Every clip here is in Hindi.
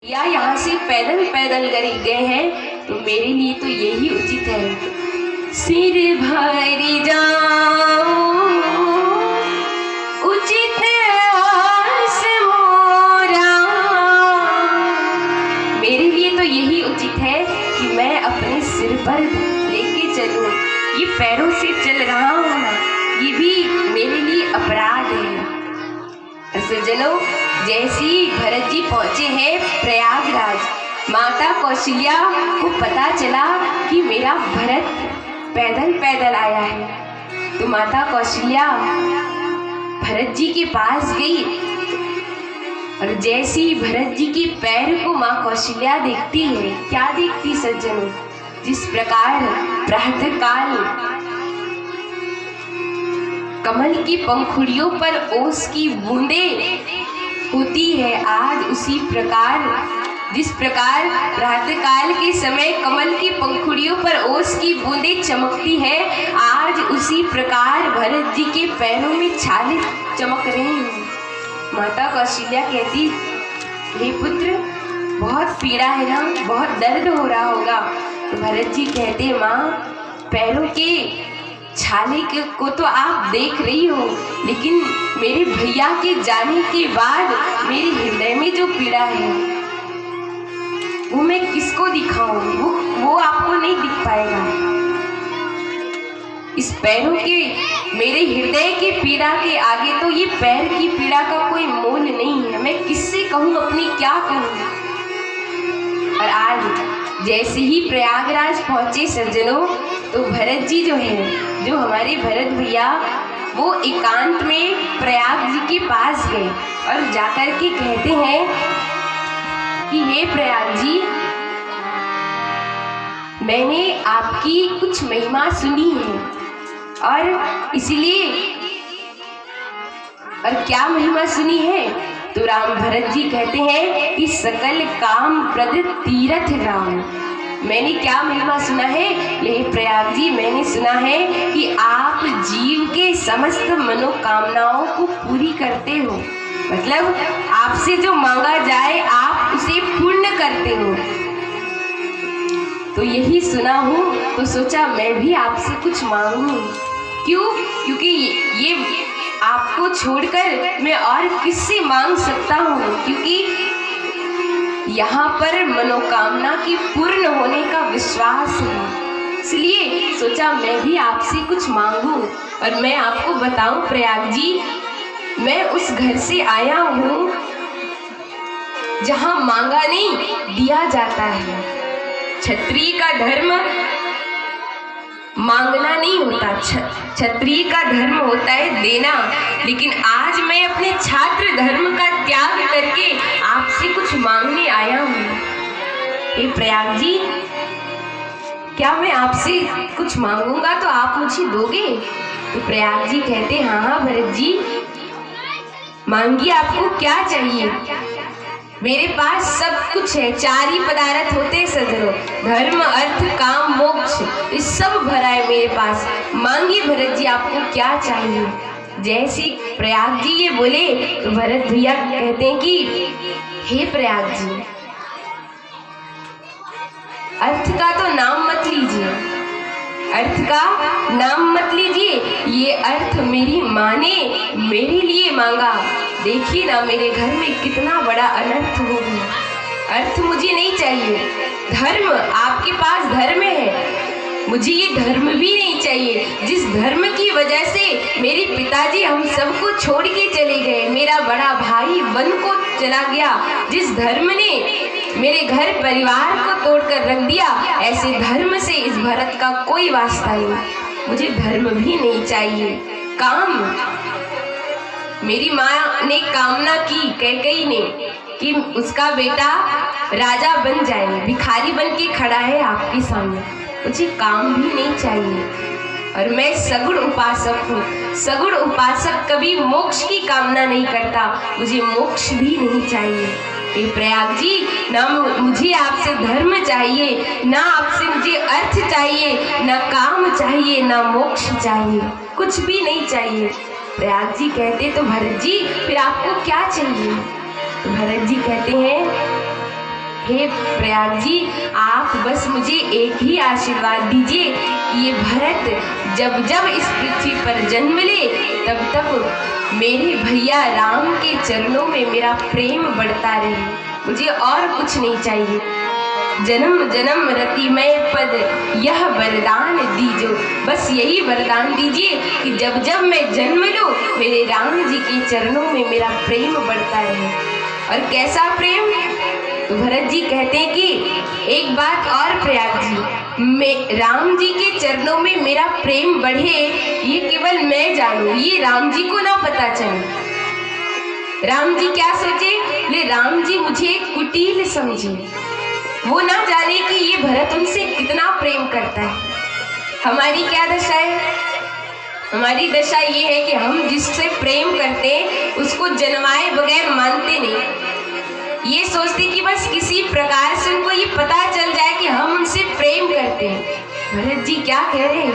या यहाँ से पैदल पैदल गए हैं तो मेरे लिए तो यही उचित है। सिर भरी जाओ उचित आस मोरा, मेरे लिए तो यही उचित है कि मैं अपने सिर पर लेके चलूं। ये पैरों से चल रहा हूँ ना, ये भी मेरे लिए अपराध है। सज्जनों, जैसे ही भरत जी पहुंचे हैं प्रयागराज, माता कौशल्या को पता चला कि मेरा भरत पैदल पैदल आया है, तो माता कौशल्या भरत जी के पास गई और जैसे ही भरत जी के पैर को माँ कौशल्या देखती है, क्या देखती सज्जनों, जिस प्रकार प्रातः काल कमल की पंखुड़ियों पर ओस की बूंदें होती है, आज उसी प्रकार जिस प्रकार प्रातः काल के समय कमल की पंखुड़ियों पर ओस की बूंदें चमकती है, आज उसी प्रकार भरत जी के पैरों में छाले चमक रही हैं। माता कौशल्या कहती, हे पुत्र, बहुत पीड़ा है ना, बहुत दर्द हो रहा होगा। तो भरत जी कहते, माँ, पैरों के छाले को तो आप देख रही हो, लेकिन मेरे भैया के जाने के बाद मेरे हृदय में जो पीड़ा है वो मैं किसको दिखाऊं, वो आपको नहीं दिख पाएगा। इस पैरों के, मेरे हृदय के पीड़ा के आगे तो ये पैर की पीड़ा का कोई मोल नहीं है। मैं किससे कहूँ अपनी, क्या कहूँ। और आज जैसे ही प्रयागराज पहुंचे सज्जनों, तो भरत जी जो है, जो हमारे भरत भैया, वो एकांत में प्रयाग जी के पास गए और जाकर के कहते हैं कि हे प्रयाग जी, मैंने आपकी कुछ महिमा सुनी है और इसलिए, और क्या महिमा सुनी है। तो राम भरत जी कहते हैं कि सकल काम प्रद तीरथ राम। मैंने क्या महिमा सुना है, ये प्रयाग जी, मैंने सुना है कि आप जीव के समस्त मनोकामनाओं को पूरी करते हो, मतलब आपसे जो मांगा जाए आप उसे पूर्ण करते हो। तो यही सुना हूँ तो सोचा मैं भी आपसे कुछ मांगूं। क्यों? क्योंकि ये आपको छोड़कर मैं और किससे मांग सकता हूँ, क्योंकि यहाँ पर मनोकामना की पूर्ण होने का विश्वास है। इसलिए सोचा मैं भी आपसे कुछ मांगूं। और मैं आपको बताऊं प्रयाग जी, मैं उस घर से आया हूँ जहाँ मांगा नहीं दिया जाता है। क्षत्रिय का धर्म मांगना नहीं होता, क्षत्रिय का धर्म होता है देना। लेकिन आज मैं अपने छात्र धर्म का त्याग करके आपसे कुछ मांगने आया हूँ। हे प्रयाग जी, क्या मैं आपसे कुछ मांगूंगा तो आप मुझे दोगे? तो प्रयाग जी कहते, हाँ हाँ भरत जी, मांगिए, आपको क्या चाहिए। मेरे पास सब कुछ है, 4 ही पदार्थ होते हैं सज्जनों, धर्म अर्थ काम मोक्ष, ये सब भरा है मेरे पास। मांगिए भरत जी, आपको क्या चाहिए। जैसे प्रयाग जी ये बोले तो भरत भैया कहते हैं कि हे प्रयाग जी, अर्थ का तो नाम मत लीजिए, अर्थ का नाम मत लीजिए। ये अर्थ मेरी माँ ने मेरे लिए मांगा। देखिए ना मेरे घर में कितना बड़ा अनर्थ हो गया। अर्थ मुझे नहीं चाहिए, धर्म, आपके पास धर्म है, मुझे ये धर्म भी नहीं चाहिए। जिस धर्म की वजह से मेरे पिताजी हम सबको छोड़ के चले गए, मेरा बड़ा भाई वन को चला गया, जिस धर्म ने मेरे घर परिवार को तोड़कर रख दिया, ऐसे धर्म से इस भरत का कोई वास्ता नहीं। मुझे धर्म भी नहीं चाहिए। काम, मेरी माँ ने कामना की, कैकेयी ने, कि उसका बेटा राजा बन जाए, भिखारी बन के खड़ा है आपके सामने, मुझे काम भी नहीं चाहिए। और मैं सगुण उपासक हूँ, सगुण उपासक कभी मोक्ष की कामना नहीं करता, मुझे मोक्ष भी नहीं चाहिए। हे प्रयाग जी, ना मुझे आपसे धर्म चाहिए, ना आपसे मुझे अर्थ चाहिए, ना काम चाहिए, ना मोक्ष चाहिए, कुछ भी नहीं चाहिए। प्रयाग जी कहते, तो भरत जी फिर आपको क्या चाहिए। तो भरत जी कहते हैं हे प्रयाग जी, आप बस मुझे एक ही आशीर्वाद दीजिए कि ये भरत जब जब इस पृथ्वी पर जन्म ले तब तक मेरे भैया राम के चरणों में मेरा प्रेम बढ़ता रहे। मुझे और कुछ नहीं चाहिए। जन्म जन्म रतिमय पद यह वरदान दीजो, बस यही वरदान दीजिए कि जब जब मैं जन्म लूं मेरे राम जी के चरणों में मेरा प्रेम बढ़ता रहे। और कैसा प्रेम? तो भरत जी कहते हैं कि एक बात और प्रयाग जी, मैं राम जी के चरणों में मेरा प्रेम बढ़े ये केवल मैं जानूं, ये राम जी को ना पता चले। राम जी क्या सोचे? ले राम जी मुझे कुटिल समझे, वो ना जाने कि ये भरत उनसे कितना प्रेम करता है। हमारी क्या दशा है? हमारी दशा ये है कि हम जिससे प्रेम करते हैं उसको जन्माए बगैर मानते नहीं। ये सोचते कि बस किसी प्रकार से उनको ये पता चल जाए कि हम उनसे प्रेम करते हैं। भरत जी क्या कह रहे हैं?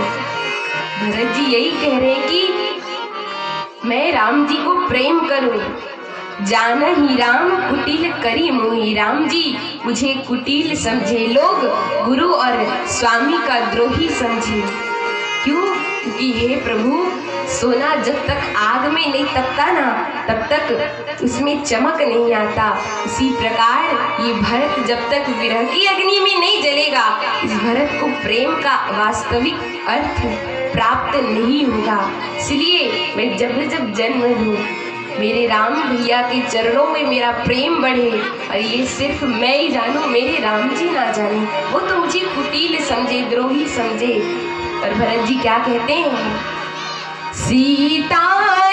भरत जी यही कह रहे हैं कि मैं राम जी को प्रेम करूं, जाना ही राम कुटिल करी मोही। राम जी मुझे कुटिल समझे लोग, गुरु और स्वामी का द्रोही समझे। क्यों? क्योंकि हे प्रभु, सोना जब तक आग में नहीं तपता ना तब तक उसमें चमक नहीं आता। इसी प्रकार ये भरत जब तक विरह की अग्नि में नहीं जलेगा इस भरत को प्रेम का वास्तविक अर्थ प्राप्त नहीं होगा। इसलिए मैं जब जब जन्म लूं मेरे राम भैया के चरणों में मेरा प्रेम बढ़े, और ये सिर्फ मैं ही जानूं, मेरे राम जी ना जाने। वो तो मुझे कुटिल समझे, द्रोही समझे। और भरत जी क्या कहते हैं? सीता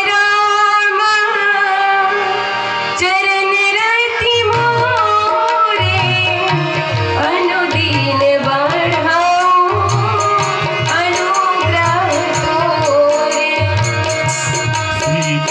राम चरण रति मोरे, अनुदिन बढ़ाऊं अनुग्रह तोरे। सीता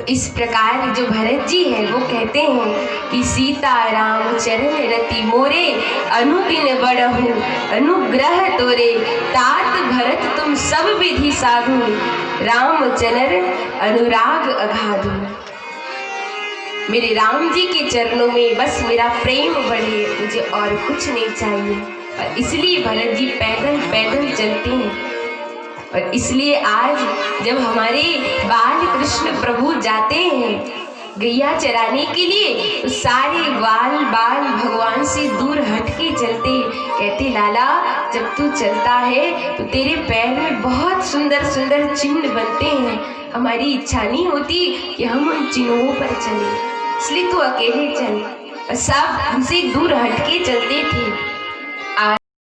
इस प्रकार जो भरत जी है वो कहते हैं कि सीता राम चरण रति मोरे, अनुदिन बढ़हु अनुग्रह तोरे। तात भरत तुम सब विधि साधु, राम चरण अनुराग अगाधु। मेरे राम जी के चरणों में बस मेरा प्रेम बढ़े, मुझे और कुछ नहीं चाहिए। और इसलिए भरत जी पैदल पैदल चलते हैं। और इसलिए आज जब हमारे बाल कृष्ण प्रभु जाते हैं गैया चराने के लिए तो सारे बाल भगवान से दूर हटके चलते। कहते लाला जब तू चलता है तो तेरे पैर में बहुत सुंदर सुंदर चिन्ह बनते हैं। हमारी इच्छा नहीं होती कि हम उन चिन्हों पर चले, इसलिए तू अकेले चल। और सब हमसे दूर हटके चलते थे।